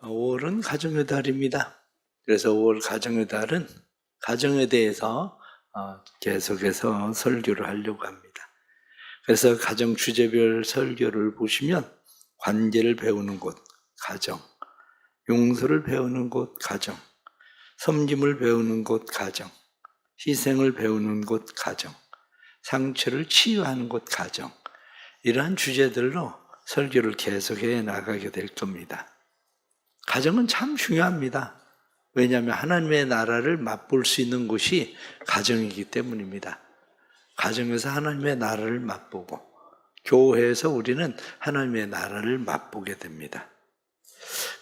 5월은 가정의 달입니다. 그래서 5월 가정의 달은 가정에 대해서 계속해서 설교를 하려고 합니다. 그래서 가정 주제별 설교를 보시면 관계를 배우는 곳, 가정, 용서를 배우는 곳, 가정, 섬김을 배우는 곳, 가정, 희생을 배우는 곳, 가정, 상처를 치유하는 곳, 가정, 이러한 주제들로 설교를 계속해 나가게 될 겁니다. 가정은 참 중요합니다. 왜냐하면 하나님의 나라를 맛볼 수 있는 곳이 가정이기 때문입니다. 가정에서 하나님의 나라를 맛보고 교회에서 우리는 하나님의 나라를 맛보게 됩니다.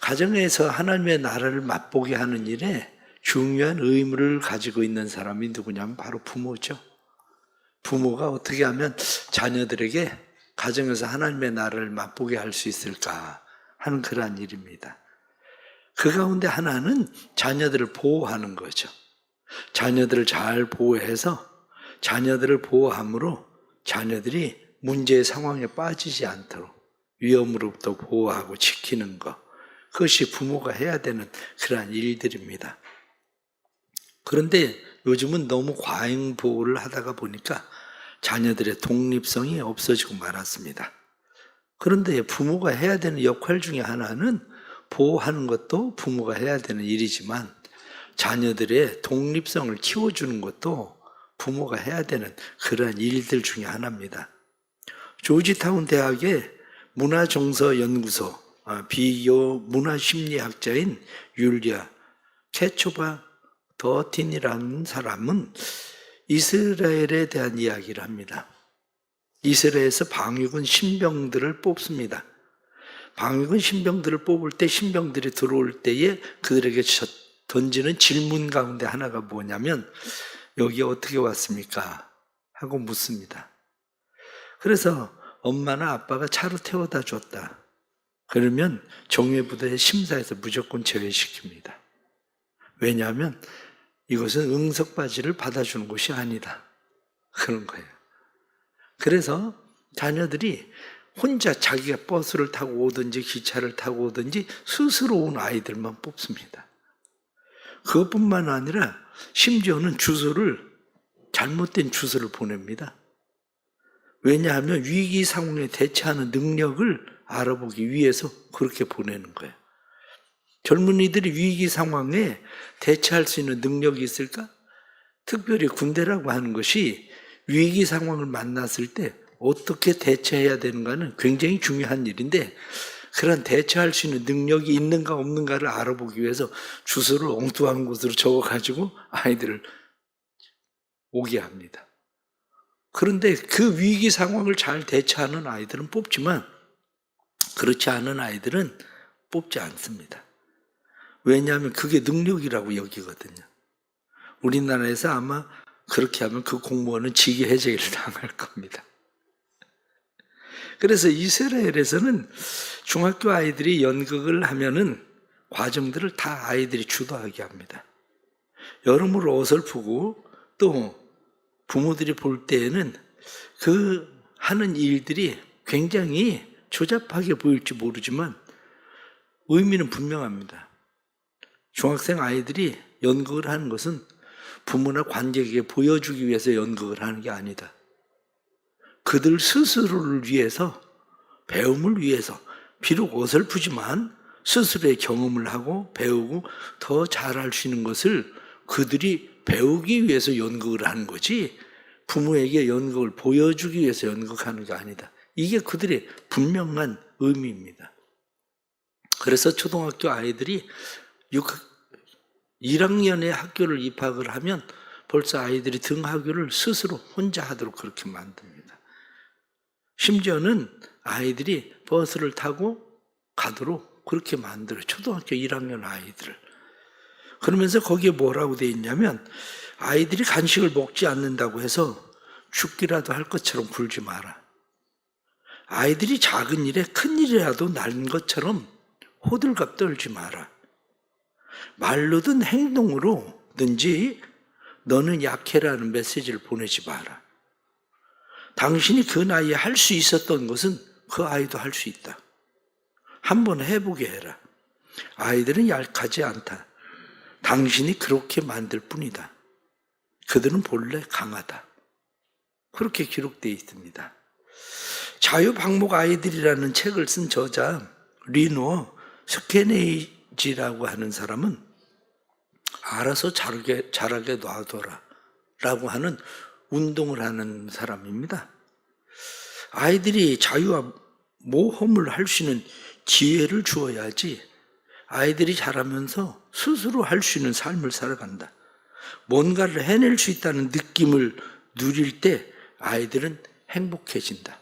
가정에서 하나님의 나라를 맛보게 하는 일에 중요한 의무를 가지고 있는 사람이 누구냐면 바로 부모죠. 부모가 어떻게 하면 자녀들에게 가정에서 하나님의 나라를 맛보게 할 수 있을까 하는 그러한 일입니다. 그 가운데 하나는 자녀들을 보호하는 거죠. 자녀들을 잘 보호해서 자녀들을 보호함으로 자녀들이 문제의 상황에 빠지지 않도록 위험으로부터 보호하고 지키는 것, 그것이 부모가 해야 되는 그러한 일들입니다. 그런데 요즘은 너무 과잉 보호를 하다가 보니까 자녀들의 독립성이 없어지고 말았습니다. 그런데 부모가 해야 되는 역할 중에 하나는 보호하는 것도 부모가 해야 되는 일이지만 자녀들의 독립성을 키워주는 것도 부모가 해야 되는 그러한 일들 중에 하나입니다. 조지타운 대학의 문화정서연구소 비교 문화심리학자인 율리아 케초바 더틴이라는 사람은 이스라엘에 대한 이야기를 합니다. 이스라엘에서 방위군 신병들을 뽑습니다. 방위군 신병들을 뽑을 때 신병들이 들어올 때에 그들에게 던지는 질문 가운데 하나가 뭐냐면 여기 어떻게 왔습니까? 하고 묻습니다. 그래서 엄마나 아빠가 차로 태워다 줬다. 그러면 정예부대의 심사에서 무조건 제외시킵니다. 왜냐하면 이것은 응석바지를 받아주는 것이 아니다. 그런 거예요. 그래서 자녀들이 혼자 자기가 버스를 타고 오든지 기차를 타고 오든지 스스로 온 아이들만 뽑습니다. 그것뿐만 아니라 심지어는 잘못된 주소를 보냅니다. 왜냐하면 위기 상황에 대처하는 능력을 알아보기 위해서 그렇게 보내는 거예요. 젊은이들이 위기 상황에 대처할 수 있는 능력이 있을까? 특별히 군대라고 하는 것이 위기 상황을 만났을 때 어떻게 대처해야 되는가는 굉장히 중요한 일인데 그런 대처할 수 있는 능력이 있는가 없는가를 알아보기 위해서 주소를 엉뚱한 곳으로 적어가지고 아이들을 오게 합니다. 그런데 그 위기 상황을 잘 대처하는 아이들은 뽑지만 그렇지 않은 아이들은 뽑지 않습니다. 왜냐하면 그게 능력이라고 여기거든요. 우리나라에서 아마 그렇게 하면 그 공무원은 직위 해제를 당할 겁니다. 그래서 이스라엘에서는 중학교 아이들이 연극을 하면은 과정들을 다 아이들이 주도하게 합니다. 여러모로 어설프고 또 부모들이 볼 때에는 그 하는 일들이 굉장히 조잡하게 보일지 모르지만 의미는 분명합니다. 중학생 아이들이 연극을 하는 것은 부모나 관객에게 보여주기 위해서 연극을 하는 게 아니다. 그들 스스로를 위해서, 배움을 위해서, 비록 어설프지만 스스로의 경험을 하고 배우고 더 잘할 수 있는 것을 그들이 배우기 위해서 연극을 하는 거지 부모에게 연극을 보여주기 위해서 연극하는 게 아니다. 이게 그들의 분명한 의미입니다. 그래서 초등학교 아이들이 1학년에 학교를 입학을 하면 벌써 아이들이 등하교를 스스로 혼자 하도록 그렇게 만듭니다. 심지어는 아이들이 버스를 타고 가도록 그렇게 만들어요. 초등학교 1학년 아이들을. 그러면서 거기에 뭐라고 돼 있냐면 아이들이 간식을 먹지 않는다고 해서 죽기라도 할 것처럼 굴지 마라. 아이들이 작은 일에 큰 일이라도 난 것처럼 호들갑 떨지 마라. 말로든 행동으로든지 너는 약해라는 메시지를 보내지 마라. 당신이 그 나이에 할 수 있었던 것은 그 아이도 할 수 있다. 한번 해보게 해라. 아이들은 약하지 않다. 당신이 그렇게 만들 뿐이다. 그들은 본래 강하다. 그렇게 기록되어 있습니다. 자유방목 아이들이라는 책을 쓴 저자 리노 스케네이지라고 하는 사람은 알아서 자라게 놔둬라 라고 하는 운동을 하는 사람입니다. 아이들이 자유와 모험을 할 수 있는 기회를 주어야지 아이들이 자라면서 스스로 할 수 있는 삶을 살아간다. 뭔가를 해낼 수 있다는 느낌을 누릴 때 아이들은 행복해진다.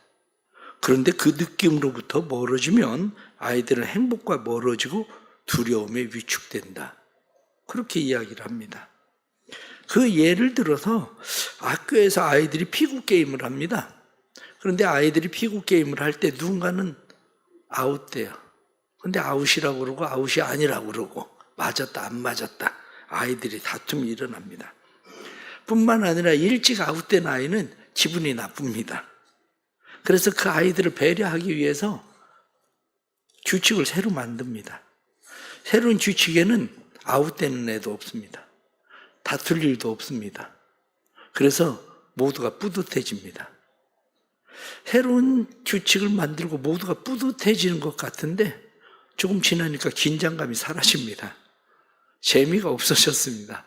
그런데 그 느낌으로부터 멀어지면 아이들은 행복과 멀어지고 두려움에 위축된다. 그렇게 이야기를 합니다. 그 예를 들어서 학교에서 아이들이 피구 게임을 합니다. 그런데 아이들이 피구 게임을 할 때 누군가는 아웃돼요. 근데 아웃이라고 그러고 아웃이 아니라고 그러고 맞았다 안 맞았다 아이들이 다툼이 일어납니다. 뿐만 아니라 일찍 아웃된 아이는 기분이 나쁩니다. 그래서 그 아이들을 배려하기 위해서 규칙을 새로 만듭니다. 새로운 규칙에는 아웃되는 애도 없습니다. 다툴 일도 없습니다. 그래서 모두가 뿌듯해집니다. 새로운 규칙을 만들고 모두가 뿌듯해지는 것 같은데 조금 지나니까 긴장감이 사라집니다. 재미가 없어졌습니다.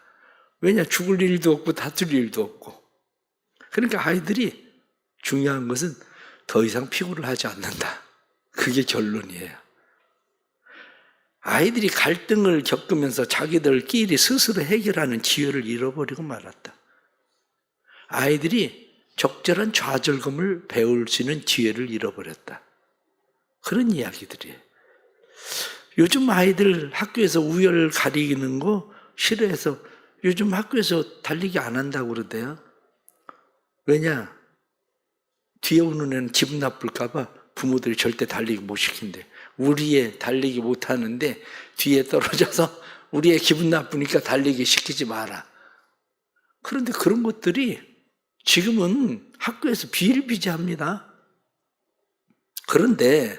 왜냐? 죽을 일도 없고 다툴 일도 없고. 그러니까 아이들이 중요한 것은 더 이상 피구를 하지 않는다. 그게 결론이에요. 아이들이 갈등을 겪으면서 자기들끼리 스스로 해결하는 기회를 잃어버리고 말았다. 아이들이 적절한 좌절감을 배울 수 있는 기회를 잃어버렸다. 그런 이야기들이에요. 요즘 아이들 학교에서 우열 가리는 거 싫어해서 요즘 학교에서 달리기 안 한다고 그러대요. 왜냐? 뒤에 오는 애는 기분 나쁠까 봐 부모들이 절대 달리기 못 시킨대. 우리 애 달리기 못 하는데 뒤에 떨어져서 우리 애 기분 나쁘니까 달리기 시키지 마라. 그런데 그런 것들이 지금은 학교에서 비일비재합니다. 그런데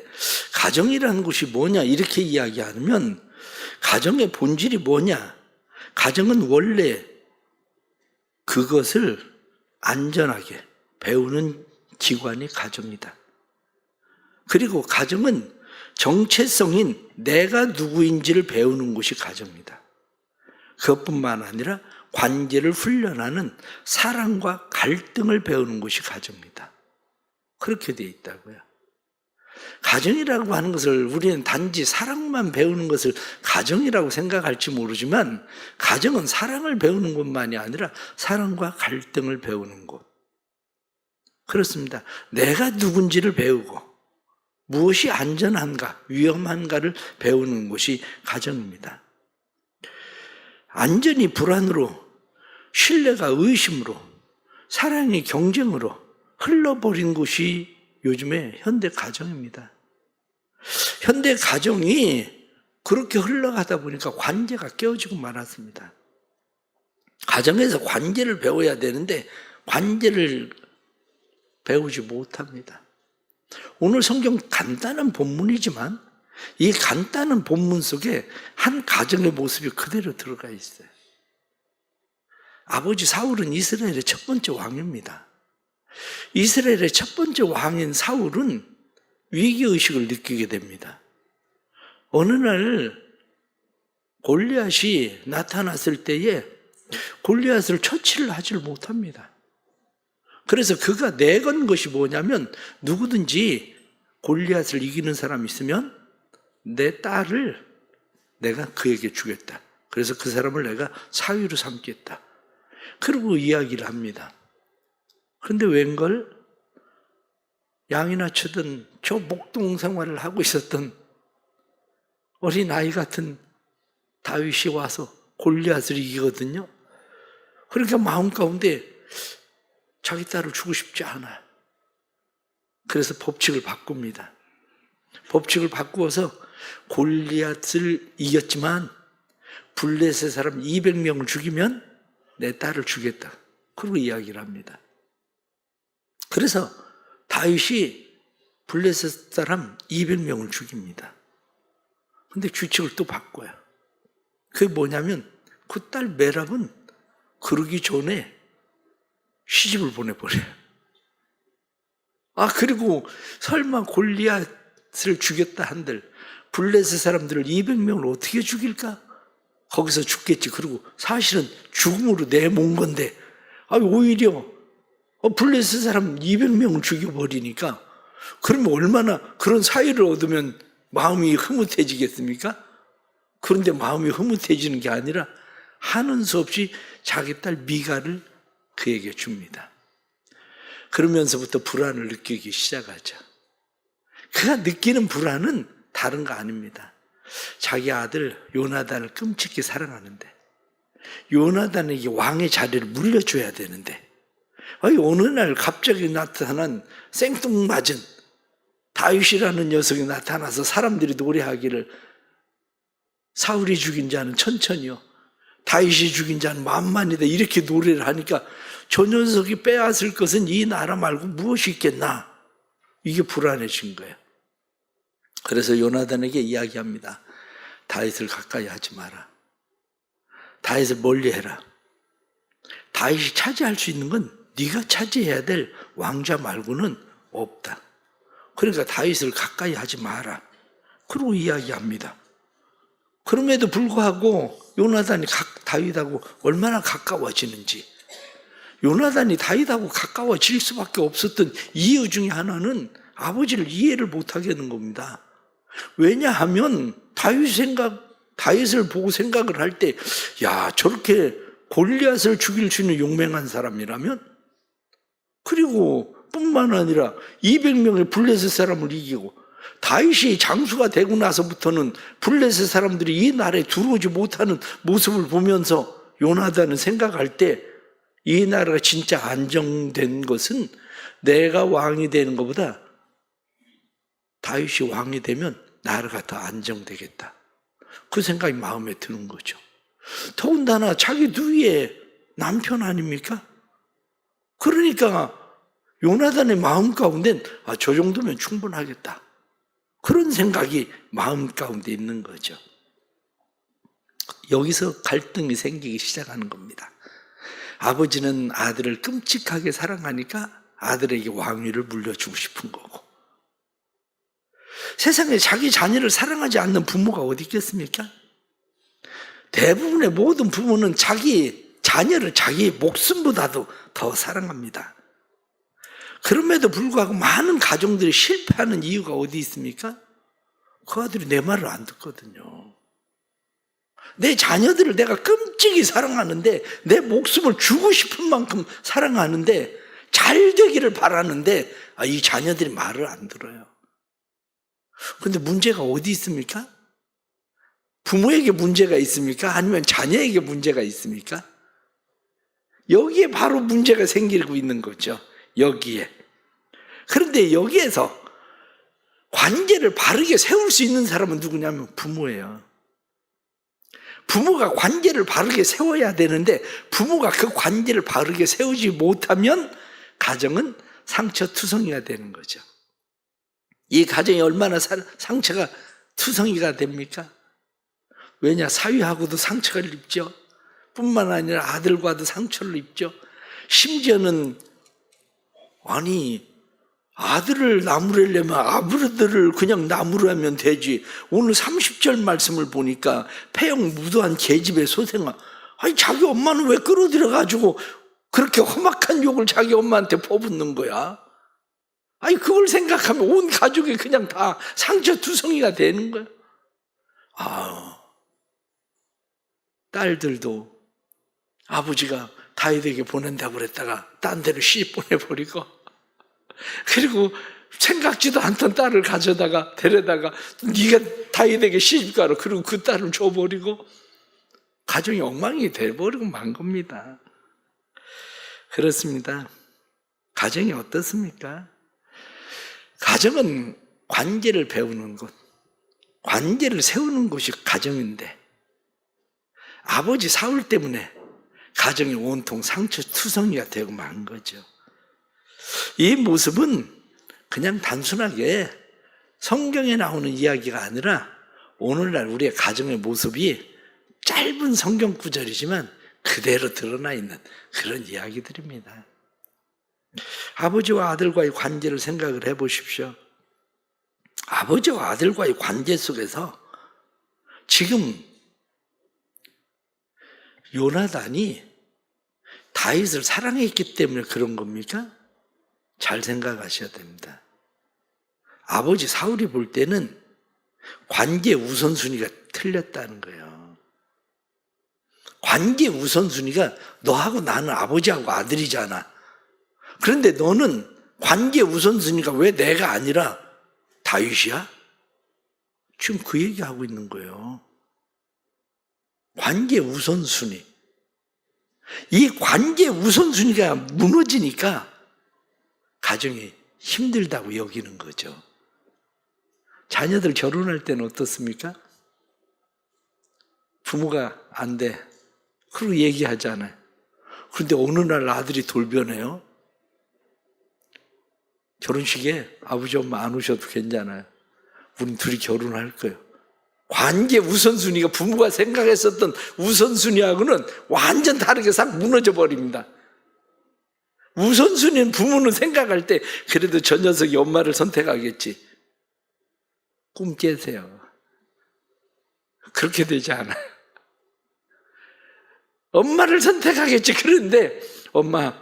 가정이라는 것이 뭐냐 이렇게 이야기하면 가정의 본질이 뭐냐? 가정은 원래 그것을 안전하게 배우는 기관이 가정이다. 그리고 가정은 정체성인 내가 누구인지를 배우는 곳이 가정이다. 그것뿐만 아니라 관계를 훈련하는 사랑과 갈등을 배우는 곳이 가정이다. 그렇게 되어 있다고요. 가정이라고 하는 것을 우리는 단지 사랑만 배우는 것을 가정이라고 생각할지 모르지만 가정은 사랑을 배우는 것만이 아니라 사랑과 갈등을 배우는 곳. 그렇습니다. 내가 누군지를 배우고 무엇이 안전한가, 위험한가를 배우는 곳이 가정입니다. 안전이 불안으로, 신뢰가 의심으로, 사랑이 경쟁으로 흘러버린 곳이 요즘의 현대 가정입니다. 현대 가정이 그렇게 흘러가다 보니까 관계가 깨어지고 말았습니다. 가정에서 관계를 배워야 되는데 관계를 배우지 못합니다. 오늘 성경 간단한 본문이지만 이 간단한 본문 속에 한 가정의 모습이 그대로 들어가 있어요. 아버지 사울은 이스라엘의 첫 번째 왕입니다. 이스라엘의 첫 번째 왕인 사울은 위기의식을 느끼게 됩니다. 어느 날 골리앗이 나타났을 때에 골리앗을 처치를 하지를 못합니다. 그래서 그가 내건 것이 뭐냐면 누구든지 골리앗을 이기는 사람이 있으면 내 딸을 내가 그에게 주겠다. 그래서 그 사람을 내가 사위로 삼겠다. 그리고 이야기를 합니다. 그런데 웬걸 양이나 치던 저 목동 생활을 하고 있었던 어린 아이 같은 다윗이 와서 골리앗을 이기거든요. 그러니까 마음 가운데 자기 딸을 주고 싶지 않아. 그래서 법칙을 바꿉니다. 법칙을 바꾸어서 골리앗을 이겼지만 블레셋 사람 200명을 죽이면 내 딸을 주겠다. 그리고 이야기를 합니다. 그래서 다윗이 블레셋 사람 200명을 죽입니다. 근데 규칙을 또 바꿔요. 그게 뭐냐면 그 딸 메랍은 그러기 전에 시집을 보내버려요. 그리고 설마 골리앗을 죽였다 한들 블레셋 사람들을 200명을 어떻게 죽일까? 거기서 죽겠지. 그리고 사실은 죽음으로 내몬 건데 오히려 블레셋 사람 200명을 죽여버리니까 그러면 얼마나 그런 사유를 얻으면 마음이 흐뭇해지겠습니까? 그런데 마음이 흐뭇해지는 게 아니라 하는 수 없이 자기 딸 미가를 그에게 줍니다. 그러면서부터 불안을 느끼기 시작하죠. 그가 느끼는 불안은 다른 거 아닙니다. 자기 아들 요나단을 끔찍히 사랑하는데 요나단에게 왕의 자리를 물려줘야 되는데 어느 날 갑자기 나타난 생뚱맞은 다윗이라는 녀석이 나타나서 사람들이 노래하기를 사울이 죽인 자는 천천히요 다윗이 죽인 자는 만만이다 이렇게 노래를 하니까 저 녀석이 빼앗을 것은 이 나라 말고 무엇이 있겠나? 이게 불안해진 거예요. 그래서 요나단에게 이야기합니다. 다윗을 가까이 하지 마라. 다윗을 멀리해라. 다윗이 차지할 수 있는 건 네가 차지해야 될 왕좌 말고는 없다. 그러니까 다윗을 가까이 하지 마라. 그러고 이야기합니다. 그럼에도 불구하고 요나단이 다윗하고 얼마나 가까워지는지, 요나단이 다윗하고 가까워질 수밖에 없었던 이유 중에 하나는 아버지를 이해를 못하겠는 겁니다. 왜냐하면 다윗을 보고 생각을 할 때, 저렇게 골리앗을 죽일 수 있는 용맹한 사람이라면, 그리고 뿐만 아니라 200명의 블레셋 사람을 이기고 다윗이 장수가 되고 나서부터는 블레셋 사람들이 이 나라에 들어오지 못하는 모습을 보면서 요나단은 생각할 때 이 나라가 진짜 안정된 것은 내가 왕이 되는 것보다 다윗이 왕이 되면 나라가 더 안정되겠다. 그 생각이 마음에 드는 거죠. 더군다나 자기 누이의 남편 아닙니까? 그러니까 요나단의 마음 가운데는 저 정도면 충분하겠다. 그런 생각이 마음 가운데 있는 거죠. 여기서 갈등이 생기기 시작하는 겁니다. 아버지는 아들을 끔찍하게 사랑하니까 아들에게 왕위를 물려주고 싶은 거고, 세상에 자기 자녀를 사랑하지 않는 부모가 어디 있겠습니까? 대부분의 모든 부모는 자기 자녀를 자기 목숨보다도 더 사랑합니다. 그럼에도 불구하고 많은 가정들이 실패하는 이유가 어디 있습니까? 그 아들이 내 말을 안 듣거든요. 내 자녀들을 내가 끔찍이 사랑하는데, 내 목숨을 주고 싶은 만큼 사랑하는데, 잘 되기를 바라는데 이 자녀들이 말을 안 들어요. 그런데 문제가 어디 있습니까? 부모에게 문제가 있습니까? 아니면 자녀에게 문제가 있습니까? 여기에 바로 문제가 생기고 있는 거죠. 여기에. 그런데 여기에서 관계를 바르게 세울 수 있는 사람은 누구냐면 부모예요. 부모가 관계를 바르게 세워야 되는데 부모가 그 관계를 바르게 세우지 못하면 가정은 상처투성이가 되는 거죠. 이 가정이 얼마나 상처가 투성이가 됩니까? 왜냐? 사위하고도 상처를 입죠. 뿐만 아니라 아들과도 상처를 입죠. 심지어는 아들을 나무래려면 아들을 그냥 나무로 하면 되지. 오늘 30절 말씀을 보니까 폐영 무도한 계집의 소생아, 자기 엄마는 왜 끌어들여가지고 그렇게 험악한 욕을 자기 엄마한테 퍼붓는 거야? 그걸 생각하면 온 가족이 그냥 다 상처투성이가 되는 거야. 딸들도 아버지가 다윗에게 보낸다고 그랬다가 딴 데로 시집 보내버리고, 그리고 생각지도 않던 딸을 데려다가 네가 다윗에게 시집가라, 그리고 그 딸을 줘버리고 가정이 엉망이 돼버리고 만 겁니다. 그렇습니다. 가정이 어떻습니까? 가정은 관계를 배우는 것, 관계를 세우는 것이 가정인데 아버지 사울 때문에 가정이 온통 상처투성이가 되고 만 거죠. 이 모습은 그냥 단순하게 성경에 나오는 이야기가 아니라 오늘날 우리의 가정의 모습이 짧은 성경 구절이지만 그대로 드러나 있는 그런 이야기들입니다. 아버지와 아들과의 관계를 생각을 해보십시오. 아버지와 아들과의 관계 속에서 지금 요나단이 다윗을 사랑했기 때문에 그런 겁니까? 잘 생각하셔야 됩니다. 아버지 사울이 볼 때는 관계 우선순위가 틀렸다는 거예요. 관계 우선순위가 너하고 나는 아버지하고 아들이잖아. 그런데 너는 관계 우선순위가 왜 내가 아니라 다윗이야? 지금 그 얘기하고 있는 거예요. 관계 우선순위. 이 관계 우선순위가 무너지니까 가정이 힘들다고 여기는 거죠. 자녀들 결혼할 때는 어떻습니까? 부모가 안 돼. 그러고 얘기하잖아요. 그런데 어느 날 아들이 돌변해요. 결혼식에 아버지 엄마 안 오셔도 괜찮아요. 우린 둘이 결혼할 거예요. 관계 우선순위가 부모가 생각했었던 우선순위하고는 완전 다르게 싹 무너져 버립니다. 우선순위는 부모는 생각할 때 그래도 저 녀석이 엄마를 선택하겠지. 꿈 깨세요. 그렇게 되지 않아요. 엄마를 선택하겠지. 그런데 엄마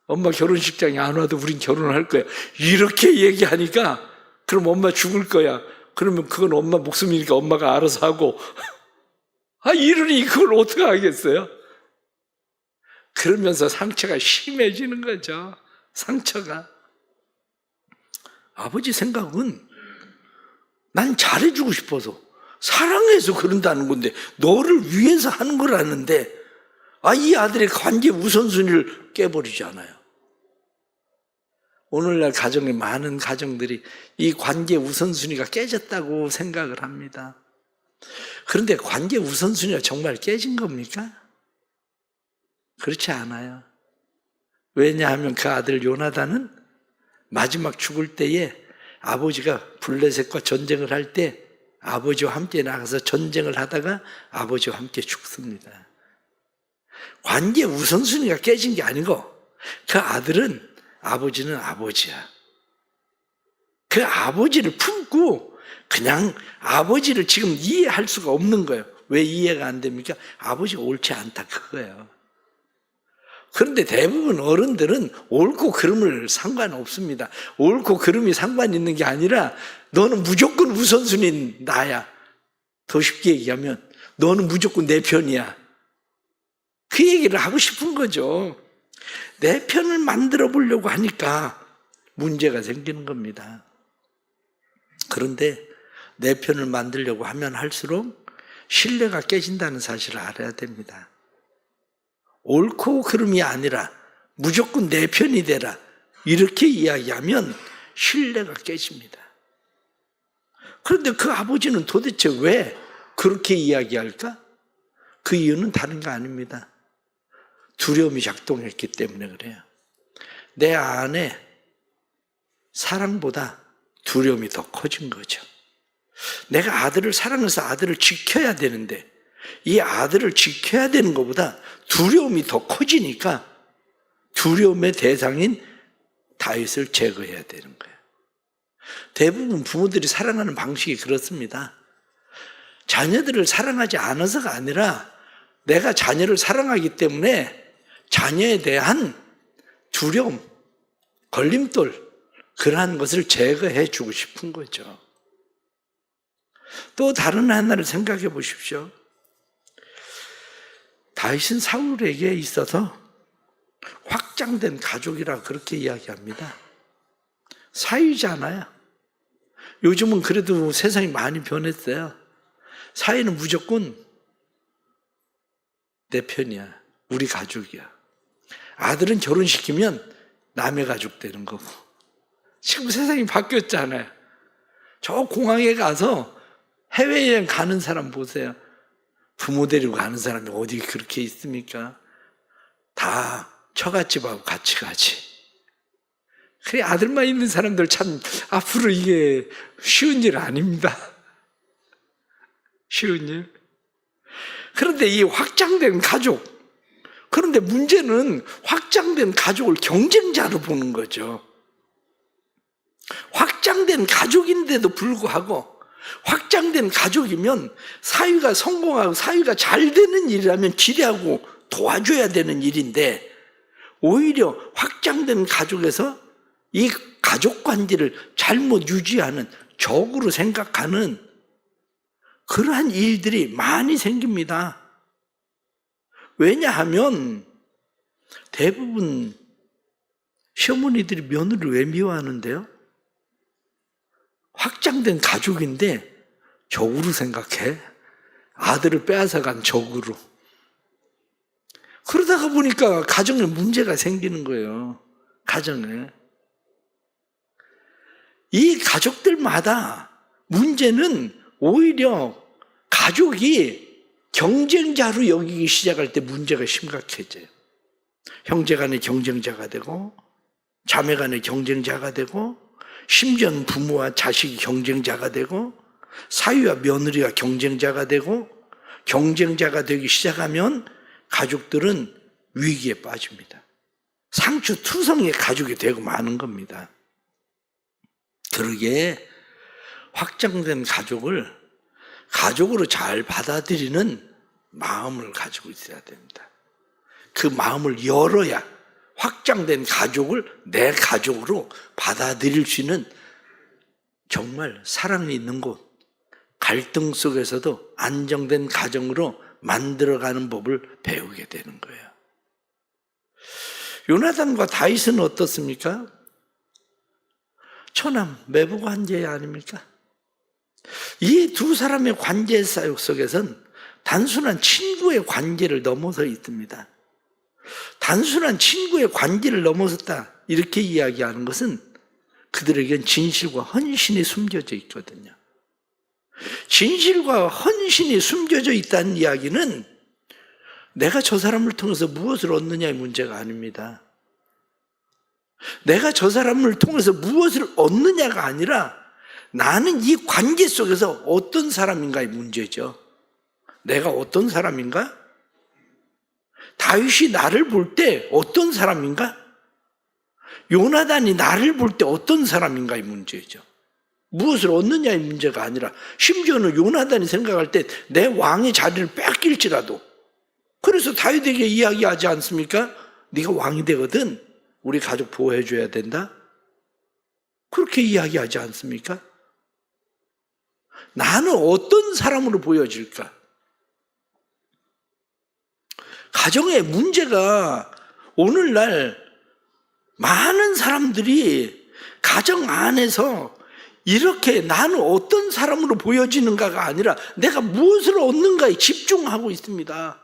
결혼식장에 안 와도 우린 결혼할 거야. 이렇게 얘기하니까 그럼 엄마 죽을 거야. 그러면 그건 엄마 목숨이니까 엄마가 알아서 하고. 이러니 그걸 어떻게 하겠어요? 그러면서 상처가 심해지는 거죠. 상처가. 아버지 생각은 난 잘해주고 싶어서 사랑해서 그런다는 건데 너를 위해서 하는 거라는데 이 아들의 관계 우선순위를 깨버리잖아요. 오늘날 가정의 많은 가정들이 이 관계 우선순위가 깨졌다고 생각을 합니다. 그런데 관계 우선순위가 정말 깨진 겁니까? 그렇지 않아요. 왜냐하면 그 아들 요나단은 마지막 죽을 때에 아버지가 블레셋과 전쟁을 할 때 아버지와 함께 나가서 전쟁을 하다가 아버지와 함께 죽습니다. 관계 우선순위가 깨진 게 아니고 그 아들은 아버지는 아버지야. 그 아버지를 품고 그냥 아버지를 지금 이해할 수가 없는 거예요. 왜 이해가 안 됩니까? 아버지가 옳지 않다 그거예요. 그런데 대부분 어른들은 옳고 그름을 상관없습니다. 옳고 그름이 상관 있는 게 아니라 너는 무조건 우선순위는 나야. 더 쉽게 얘기하면 너는 무조건 내 편이야. 그 얘기를 하고 싶은 거죠. 내 편을 만들어 보려고 하니까 문제가 생기는 겁니다. 그런데 내 편을 만들려고 하면 할수록 신뢰가 깨진다는 사실을 알아야 됩니다. 옳고 그름이 아니라 무조건 내 편이 되라 이렇게 이야기하면 신뢰가 깨집니다. 그런데 그 아버지는 도대체 왜 그렇게 이야기할까? 그 이유는 다른 거 아닙니다. 두려움이 작동했기 때문에 그래요. 내 안에 사랑보다 두려움이 더 커진 거죠. 내가 아들을 사랑해서 아들을 지켜야 되는데 이 아들을 지켜야 되는 것보다 두려움이 더 커지니까 두려움의 대상인 다윗을 제거해야 되는 거예요. 대부분 부모들이 사랑하는 방식이 그렇습니다. 자녀들을 사랑하지 않아서가 아니라 내가 자녀를 사랑하기 때문에 자녀에 대한 두려움, 걸림돌 그러한 것을 제거해 주고 싶은 거죠. 또 다른 하나를 생각해 보십시오. 다윗은 사울에게 있어서 확장된 가족이라 그렇게 이야기합니다. 사위잖아요. 요즘은 그래도 세상이 많이 변했어요. 사위는 무조건 내 편이야. 우리 가족이야. 아들은 결혼시키면 남의 가족 되는 거고. 지금 세상이 바뀌었잖아요. 저 공항에 가서 해외여행 가는 사람 보세요. 부모 데리고 가는 사람이 어디 그렇게 있습니까? 다 처갓집하고 같이 가지. 그래 아들만 있는 사람들 참 앞으로 이게 쉬운 일 아닙니다. 쉬운 일? 그런데 이 확장된 가족, 그런데 문제는 확장된 가족을 경쟁자로 보는 거죠. 확장된 가족인데도 불구하고 확장된 가족이면 사위가 성공하고 사위가 잘 되는 일이라면 기대하고 도와줘야 되는 일인데, 오히려 확장된 가족에서 이 가족 관계를 잘못 유지하는, 적으로 생각하는 그러한 일들이 많이 생깁니다. 왜냐하면 대부분 시어머니들이 며느리를 왜 미워하는데요? 확장된 가족인데 적으로 생각해. 아들을 빼앗아간 적으로. 그러다가 보니까 가정에 문제가 생기는 거예요. 가정에. 이 가족들마다 문제는 오히려 가족이 경쟁자로 여기기 시작할 때 문제가 심각해져요. 형제 간의 경쟁자가 되고, 자매 간의 경쟁자가 되고, 심지어는 부모와 자식이 경쟁자가 되고, 사위와 며느리가 경쟁자가 되고, 경쟁자가 되기 시작하면 가족들은 위기에 빠집니다. 상추투성의 가족이 되고 마는 겁니다. 그러기에 확장된 가족을 가족으로 잘 받아들이는 마음을 가지고 있어야 됩니다. 그 마음을 열어야 확장된 가족을 내 가족으로 받아들일 수 있는 정말 사랑이 있는 곳, 갈등 속에서도 안정된 가정으로 만들어가는 법을 배우게 되는 거예요. 요나단과 다윗은 어떻습니까? 처남 매부 관계 아닙니까? 이 두 사람의 관계 속에선 단순한 친구의 관계를 넘어서 있습니다. 단순한 친구의 관계를 넘어섰다 이렇게 이야기하는 것은 그들에겐 진실과 헌신이 숨겨져 있거든요. 진실과 헌신이 숨겨져 있다는 이야기는 내가 저 사람을 통해서 무엇을 얻느냐의 문제가 아닙니다. 내가 저 사람을 통해서 무엇을 얻느냐가 아니라 나는 이 관계 속에서 어떤 사람인가의 문제죠. 내가 어떤 사람인가? 다윗이 나를 볼 때 어떤 사람인가? 요나단이 나를 볼 때 어떤 사람인가의 문제죠. 무엇을 얻느냐의 문제가 아니라, 심지어는 요나단이 생각할 때 내 왕의 자리를 뺏길지라도, 그래서 다윗에게 이야기하지 않습니까? 네가 왕이 되거든 우리 가족 보호해 줘야 된다. 그렇게 이야기하지 않습니까? 나는 어떤 사람으로 보여질까? 가정의 문제가 오늘날 많은 사람들이 가정 안에서 이렇게 나는 어떤 사람으로 보여지는가가 아니라 내가 무엇을 얻는가에 집중하고 있습니다.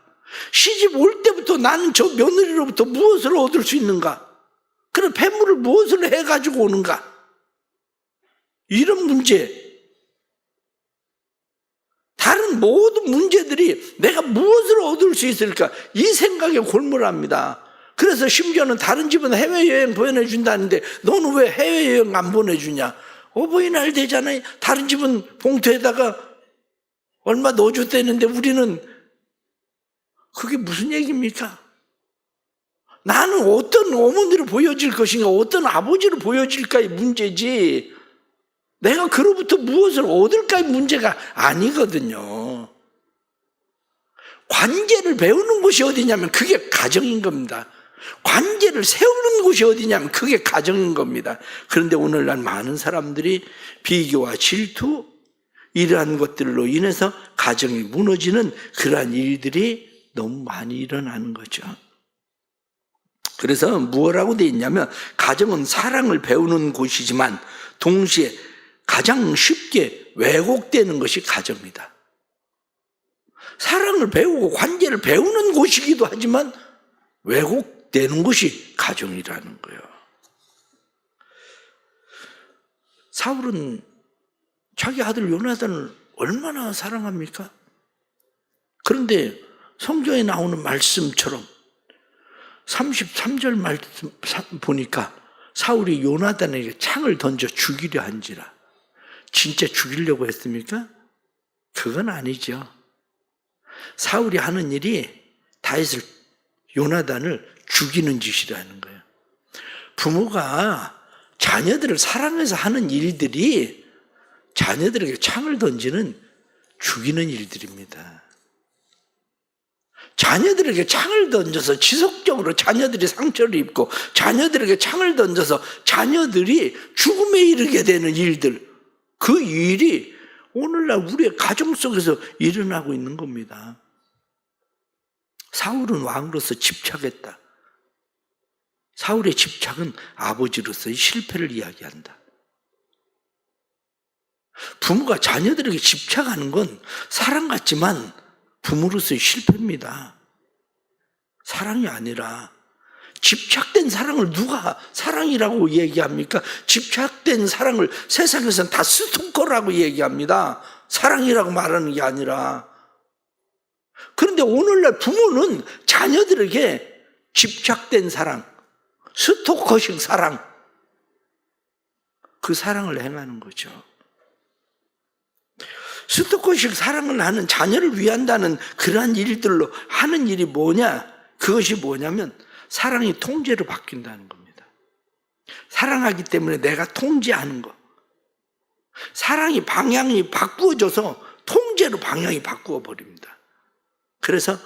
시집 올 때부터 나는 저 며느리로부터 무엇을 얻을 수 있는가? 그럼 폐물을 무엇을 해가지고 오는가? 이런 문제, 다른 모든 문제들이 내가 무엇을 얻을 수 있을까? 이 생각에 골몰합니다. 그래서 심지어는 다른 집은 해외여행 보내준다는데 너는 왜 해외여행 안 보내주냐? 어버이날 되잖아요. 다른 집은 봉투에다가 얼마 넣어줬다는데 우리는, 그게 무슨 얘기입니까? 나는 어떤 어머니로 보여질 것인가, 어떤 아버지로 보여질까의 문제지, 내가 그로부터 무엇을 얻을까의 문제가 아니거든요. 관계를 배우는 곳이 어디냐면 그게 가정인 겁니다. 관계를 세우는 곳이 어디냐면 그게 가정인 겁니다. 그런데 오늘날 많은 사람들이 비교와 질투, 이러한 것들로 인해서 가정이 무너지는 그러한 일들이 너무 많이 일어나는 거죠. 그래서 뭐라고 되어 있냐면, 가정은 사랑을 배우는 곳이지만 동시에 가장 쉽게 왜곡되는 것이 가정이다. 사랑을 배우고 관계를 배우는 곳이기도 하지만 왜곡되는 것이 가정이라는 거예요. 사울은 자기 아들 요나단을 얼마나 사랑합니까? 그런데 성경에 나오는 말씀처럼 33절 말씀 보니까 사울이 요나단에게 창을 던져 죽이려 한지라. 진짜 죽이려고 했습니까? 그건 아니죠. 사울이 하는 일이 다윗을, 요나단을 죽이는 짓이라는 거예요. 부모가 자녀들을 사랑해서 하는 일들이 자녀들에게 창을 던지는 죽이는 일들입니다. 자녀들에게 창을 던져서 지속적으로 자녀들이 상처를 입고 자녀들에게 창을 던져서 자녀들이 죽음에 이르게 되는 일들, 그 일이 오늘날 우리의 가정 속에서 일어나고 있는 겁니다. 사울은 왕으로서 집착했다. 사울의 집착은 아버지로서의 실패를 이야기한다. 부모가 자녀들에게 집착하는 건 사랑 같지만 부모로서의 실패입니다. 사랑이 아니라, 집착된 사랑을 누가 사랑이라고 얘기합니까? 집착된 사랑을 세상에서는 다 스토커라고 얘기합니다. 사랑이라고 말하는 게 아니라. 그런데 오늘날 부모는 자녀들에게 집착된 사랑, 스토커식 사랑, 그 사랑을 행하는 거죠. 스토커식 사랑을 하는, 자녀를 위한다는 그러한 일들로 하는 일이 뭐냐? 그것이 뭐냐면 사랑이 통제로 바뀐다는 겁니다. 사랑하기 때문에 내가 통제하는 거. 사랑이 방향이 바꾸어져서 통제로 방향이 바꾸어 버립니다. 그래서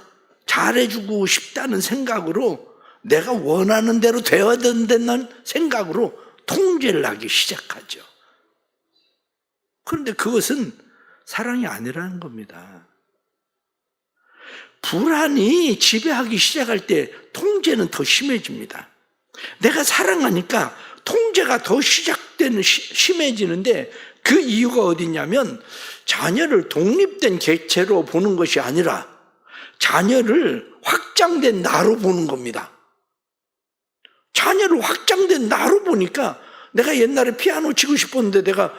잘해주고 싶다는 생각으로, 내가 원하는 대로 되어야 된다는 생각으로 통제를 하기 시작하죠. 그런데 그것은 사랑이 아니라는 겁니다. 불안이 지배하기 시작할 때 통제는 더 심해집니다. 내가 사랑하니까 통제가 더 심해지는데, 그 이유가 어디냐면 자녀를 독립된 객체로 보는 것이 아니라 자녀를 확장된 나로 보는 겁니다. 자녀를 확장된 나로 보니까, 내가 옛날에 피아노 치고 싶었는데 내가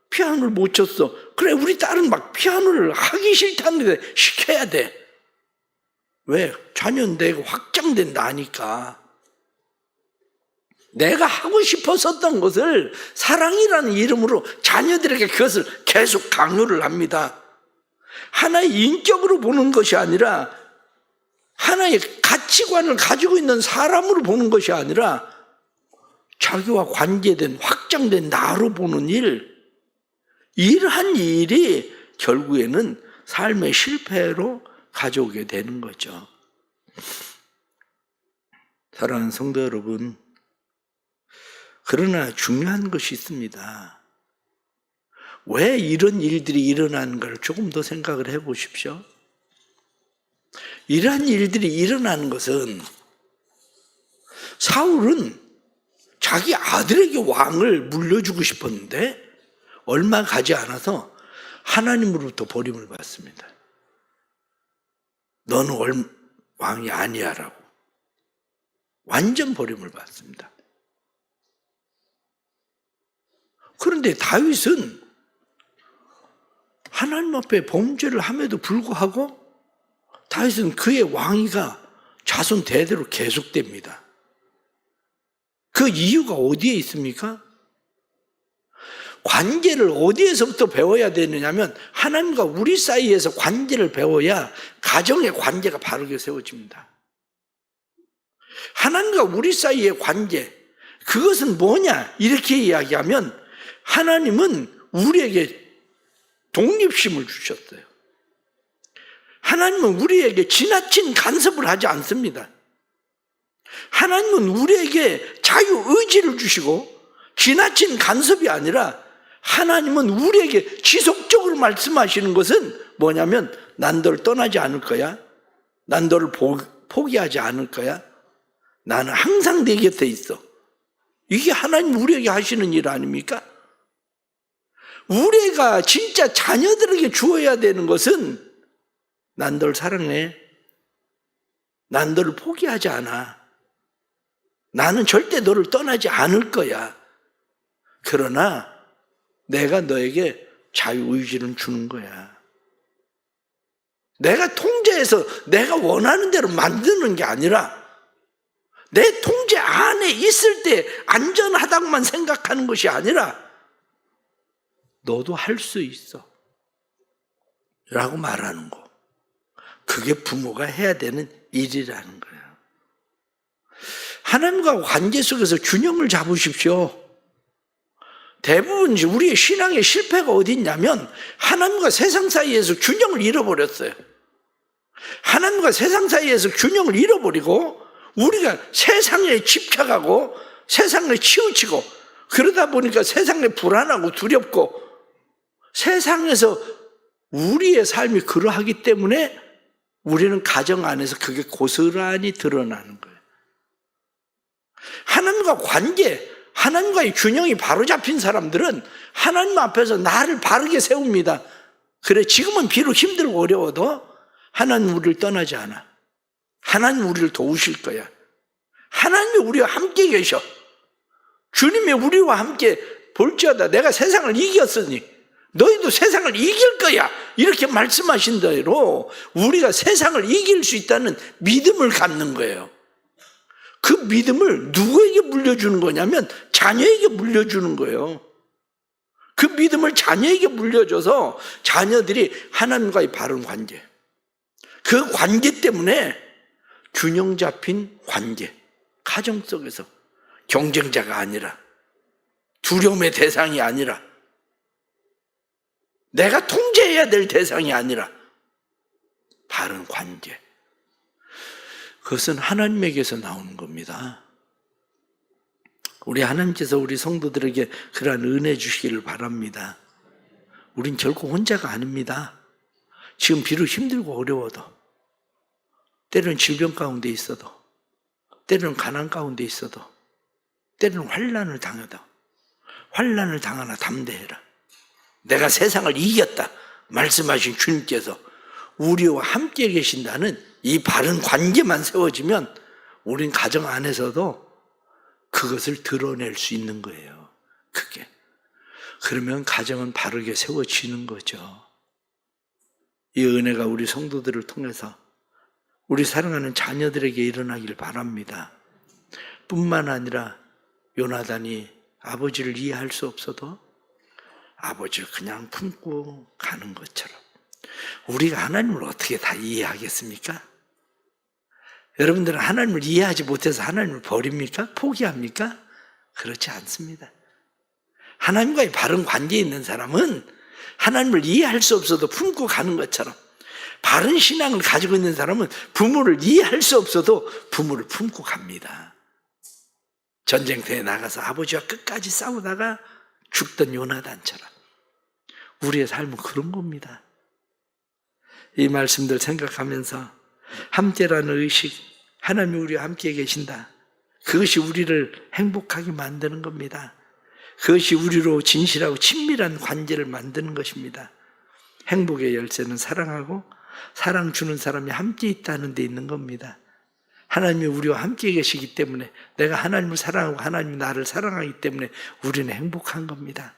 피아노를 못 쳤어. 그래, 우리 딸은 막 피아노를 하기 싫다는데 시켜야 돼. 왜? 자녀는 내가 확장된 나니까. 내가 하고 싶었었던 것을 사랑이라는 이름으로 자녀들에게 그것을 계속 강요를 합니다. 하나의 인격으로 보는 것이 아니라, 하나의 가치관을 가지고 있는 사람으로 보는 것이 아니라 자기와 관계된 확장된 나로 보는 일, 이러한 일이 결국에는 삶의 실패로 가져오게 되는 거죠. 사랑하는 성도 여러분, 그러나 중요한 것이 있습니다. 왜 이런 일들이 일어나는가를 조금 더 생각을 해보십시오. 이러한 일들이 일어나는 것은, 사울은 자기 아들에게 왕을 물려주고 싶었는데 얼마 가지 않아서 하나님으로부터 버림을 받습니다. 너는 왕이 아니야 라고 완전 버림을 받습니다. 그런데 다윗은 하나님 앞에 범죄를 함에도 불구하고 다윗은 그의 왕위가 자손 대대로 계속됩니다. 그 이유가 어디에 있습니까? 관계를 어디에서부터 배워야 되느냐면, 하나님과 우리 사이에서 관계를 배워야 가정의 관계가 바르게 세워집니다. 하나님과 우리 사이의 관계, 그것은 뭐냐? 이렇게 이야기하면, 하나님은 우리에게 독립심을 주셨어요. 하나님은 우리에게 지나친 간섭을 하지 않습니다. 하나님은 우리에게 자유의지를 주시고, 지나친 간섭이 아니라 하나님은 우리에게 지속적으로 말씀하시는 것은 뭐냐면, 난 너를 떠나지 않을 거야. 난 너를 포기하지 않을 거야. 나는 항상 네 곁에 있어. 이게 하나님 우리에게 하시는 일 아닙니까? 우리가 진짜 자녀들에게 주어야 되는 것은, 난 너를 사랑해. 난 너를 포기하지 않아. 나는 절대 너를 떠나지 않을 거야. 그러나 내가 너에게 자유의지를 주는 거야. 내가 통제해서 내가 원하는 대로 만드는 게 아니라, 내 통제 안에 있을 때 안전하다고만 생각하는 것이 아니라, 너도 할 수 있어. 라고 말하는 거. 그게 부모가 해야 되는 일이라는 거예요. 하나님과 관계 속에서 균형을 잡으십시오. 대부분 우리의 신앙의 실패가 어디 있냐면 하나님과 세상 사이에서 균형을 잃어버렸어요. 하나님과 세상 사이에서 균형을 잃어버리고 우리가 세상에 집착하고 세상에 치우치고 그러다 보니까 세상에 불안하고 두렵고 세상에서 우리의 삶이 그러하기 때문에 우리는 가정 안에서 그게 고스란히 드러나는 거예요. 하나님과 관계, 하나님과의 균형이 바로 잡힌 사람들은 하나님 앞에서 나를 바르게 세웁니다. 그래, 지금은 비록 힘들고 어려워도 하나님 우리를 떠나지 않아. 하나님 우리를 도우실 거야. 하나님이 우리와 함께 계셔. 주님이 우리와 함께 볼지어다 내가 세상을 이겼으니 너희도 세상을 이길 거야. 이렇게 말씀하신 대로 우리가 세상을 이길 수 있다는 믿음을 갖는 거예요. 그 믿음을 누구에게 물려주는 거냐면 자녀에게 물려주는 거예요. 그 믿음을 자녀에게 물려줘서 자녀들이 하나님과의 바른 관계, 그 관계 때문에 균형 잡힌 관계, 가정 속에서 경쟁자가 아니라 두려움의 대상이 아니라 내가 통제해야 될 대상이 아니라 바른 관계, 그것은 하나님에게서 나오는 겁니다. 우리 하나님께서 우리 성도들에게 그러한 은혜 주시기를 바랍니다. 우린 결코 혼자가 아닙니다. 지금 비록 힘들고 어려워도, 때로는 질병 가운데 있어도, 때로는 가난 가운데 있어도, 때로는 환난을 당해도 환난을 당하나 담대해라. 내가 세상을 이겼다 말씀하신 주님께서 우리와 함께 계신다는 이 바른 관계만 세워지면 우린 가정 안에서도 그것을 드러낼 수 있는 거예요. 그게. 그러면 가정은 바르게 세워지는 거죠. 이 은혜가 우리 성도들을 통해서 우리 사랑하는 자녀들에게 일어나길 바랍니다. 뿐만 아니라 요나단이 아버지를 이해할 수 없어도 아버지를 그냥 품고 가는 것처럼 우리가 하나님을 어떻게 다 이해하겠습니까? 여러분들은 하나님을 이해하지 못해서 하나님을 버립니까? 포기합니까? 그렇지 않습니다. 하나님과의 바른 관계에 있는 사람은 하나님을 이해할 수 없어도 품고 가는 것처럼 바른 신앙을 가지고 있는 사람은 부모를 이해할 수 없어도 부모를 품고 갑니다. 전쟁터에 나가서 아버지와 끝까지 싸우다가 죽던 요나단처럼 우리의 삶은 그런 겁니다. 이 말씀들 생각하면서 함께라는 의식, 하나님이 우리와 함께 계신다. 그것이 우리를 행복하게 만드는 겁니다. 그것이 우리로 진실하고 친밀한 관계를 만드는 것입니다. 행복의 열쇠는 사랑하고 사랑 주는 사람이 함께 있다는 데 있는 겁니다. 하나님이 우리와 함께 계시기 때문에 내가 하나님을 사랑하고 하나님이 나를 사랑하기 때문에 우리는 행복한 겁니다.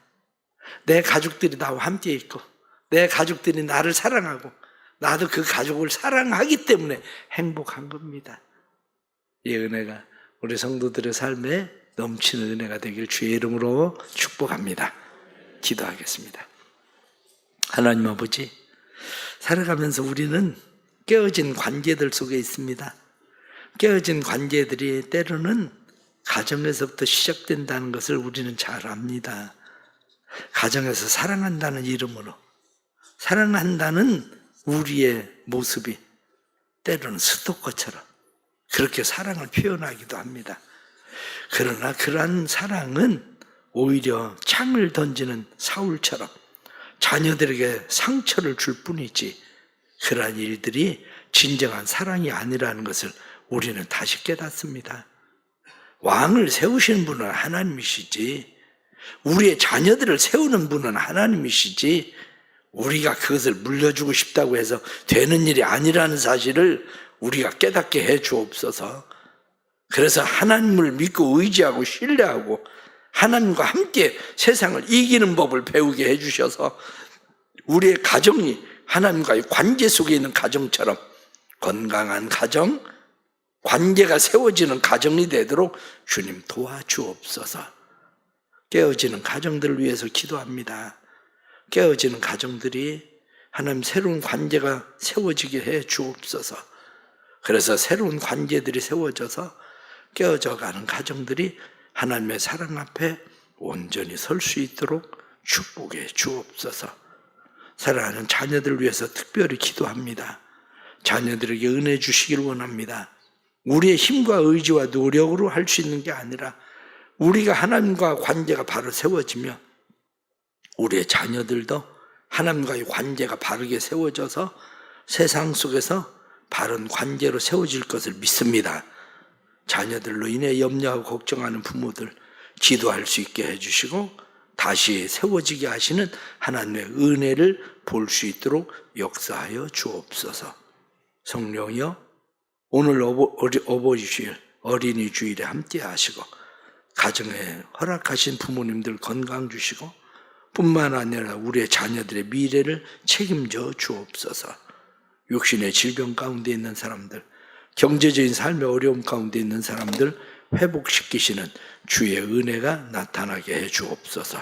내 가족들이 나와 함께 있고 내 가족들이 나를 사랑하고 나도 그 가족을 사랑하기 때문에 행복한 겁니다. 이 은혜가 우리 성도들의 삶에 넘치는 은혜가 되길 주의 이름으로 축복합니다. 기도하겠습니다. 하나님 아버지, 살아가면서 우리는 깨어진 관계들 속에 있습니다. 깨어진 관계들이 때로는 가정에서부터 시작된다는 것을 우리는 잘 압니다. 가정에서 사랑한다는 이름으로 사랑한다는 우리의 모습이 때로는 스토커처럼 그렇게 사랑을 표현하기도 합니다. 그러나 그러한 사랑은 오히려 창을 던지는 사울처럼 자녀들에게 상처를 줄 뿐이지 그러한 일들이 진정한 사랑이 아니라는 것을 우리는 다시 깨닫습니다. 왕을 세우시는 분은 하나님이시지 우리의 자녀들을 세우는 분은 하나님이시지 우리가 그것을 물려주고 싶다고 해서 되는 일이 아니라는 사실을 우리가 깨닫게 해 주옵소서. 그래서 하나님을 믿고 의지하고 신뢰하고 하나님과 함께 세상을 이기는 법을 배우게 해 주셔서 우리의 가정이 하나님과의 관계 속에 있는 가정처럼 건강한 가정, 관계가 세워지는 가정이 되도록 주님 도와주옵소서. 깨어지는 가정들을 위해서 기도합니다. 깨어지는 가정들이 하나님 새로운 관계가 세워지게 해 주옵소서. 그래서 새로운 관계들이 세워져서 깨어져 가는 가정들이 하나님의 사랑 앞에 온전히 설 수 있도록 축복해 주옵소서. 사랑하는 자녀들 위해서 특별히 기도합니다. 자녀들에게 은혜 주시길 원합니다. 우리의 힘과 의지와 노력으로 할 수 있는 게 아니라 우리가 하나님과 관계가 바로 세워지면 우리의 자녀들도 하나님과의 관계가 바르게 세워져서 세상 속에서 바른 관계로 세워질 것을 믿습니다. 자녀들로 인해 염려하고 걱정하는 부모들 기도할 수 있게 해주시고 다시 세워지게 하시는 하나님의 은혜를 볼 수 있도록 역사하여 주옵소서. 성령이여, 오늘 어버이주일, 어린이 주일에 함께 하시고 가정에 허락하신 부모님들 건강 주시고 뿐만 아니라 우리의 자녀들의 미래를 책임져 주옵소서. 육신의 질병 가운데 있는 사람들, 경제적인 삶의 어려움 가운데 있는 사람들 회복시키시는 주의 은혜가 나타나게 해 주옵소서.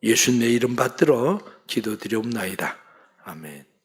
예수님의 이름 받들어 기도드리옵나이다. 아멘.